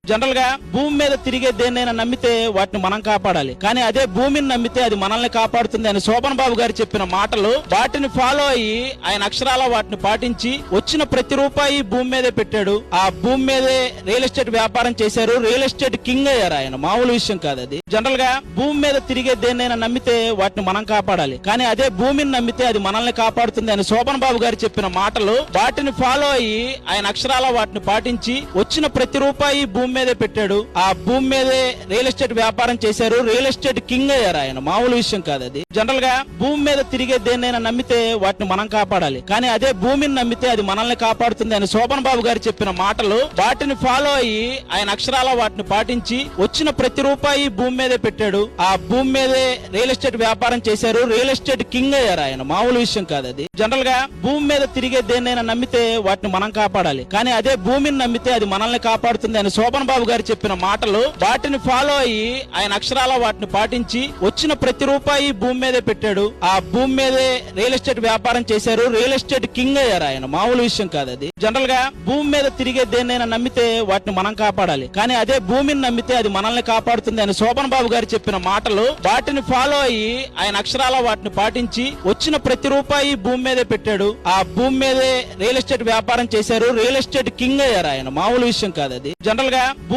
General గా భూమి మీద తిరిగే దేన్నైనా నమ్మితే వాటిని మనం కాపాడాలి, కానీ అదే భూమిని నమ్మితే అది మనల్ని కాపాడుతుంది అని శోభన్ బాబు గారు చెప్పిన మాటలు, వాటిని ఫాలో అయ్యి ఆయన అక్షరాల వాటిని పాటించి వచ్చిన ప్రతి రూపాయి భూమి మీదే పెట్టాడు. ఆ భూమి మీదే రియల్ ఎస్టేట్ వ్యాపారం చేశారు. రియల్ ఎస్టేట్ కింగ్ అయ్యారు. ఆయన మామూలు విషయం కాదు అది. జనరల్ గా భూమి మీద తిరిగే దేన్నైనా నమ్మితే వాటిని మనం కాపాడాలి, కానీ అదే భూమిని నమ్మితే అది మనల్ని కాపాడుతుంది అని శోభన్ బాబు గారు చెప్పిన మాటలు, వాటిని ఫాలో అయ్యి ఆయన అక్షరాల వాటిని పాటించి వచ్చిన ప్రతి రూపాయి భూమి మీదే పెట్టాడు. ఆ భూమి మీదే రియల్ ఎస్టేట్ వ్యాపారం చేశారు. రియల్ ఎస్టేట్ కింగ్ అయ్యారు. ఆయన మామూలు విషయం కాదు అది. జనరల్ గా భూమి మీద తిరిగే దేన్నైనా నమ్మితే వాటిని మనం కాపాడాలి, కానీ అదే భూమిని నమ్మితే అది మనల్ని కాపాడుతుంది అని శోభన్ బాబు గారు చెప్పిన మాటలు, వాటిని ఫాలో అయ్యి ఆయన అక్షరాల వాటిని పాటించి వచ్చిన ప్రతి రూపాయి భూమి మీదే పెట్టాడు. ఆ భూమి మీదే రియల్ ఎస్టేట్ వ్యాపారం చేశారు. రియల్ ఎస్టేట్ కింగ్ అయ్యారు. ఆయన మామూలు విషయం కాదు అది. జనరల్ గా భూమి మీద తిరిగే దేన్నైనా నమ్మితే వాటిని మనం కాపాడాలి, కానీ అదే భూమిని నమ్మితే అది మనల్ని కాపాడుతుంది అని శోభన్ బాబు గారు చెప్పిన మాటలు, వాటిని ఫాలో అయ్యి ఆయన అక్షరాల వాటిని పాటించి వచ్చిన ప్రతి రూపాయి భూమి మీదే పెట్టాడు. ఆ భూమి మీదే రియల్ ఎస్టేట్ వ్యాపారం చేశారు. రియల్ ఎస్టేట్ కింగ్ అయ్యారు. ఆయన మామూలు విషయం కాదు అది. జనరల్ గా భూమి మీద తిరిగే దేన్నైనా నమ్మితే వాటిని మనం కాపాడాలి, కానీ అదే భూమిని నమ్మితే అది మనల్ని కాపాడుతుంది అని శోభన్ బాబు గారు చెప్పిన మాటలు, వాటిని ఫాలో అయ్యి ఆయన అక్షరాల వాటిని పాటించి వచ్చిన ప్రతి రూపాయి భూమి మీదే పెట్టాడు. ఆ భూమి మీదే రియల్ ఎస్టేట్ వ్యాపారం చేశారు. రియల్ ఎస్టేట్ కింగ్ అయ్యారు. ఆయన మామూలు విషయం కాదు అది. జనరల్ గా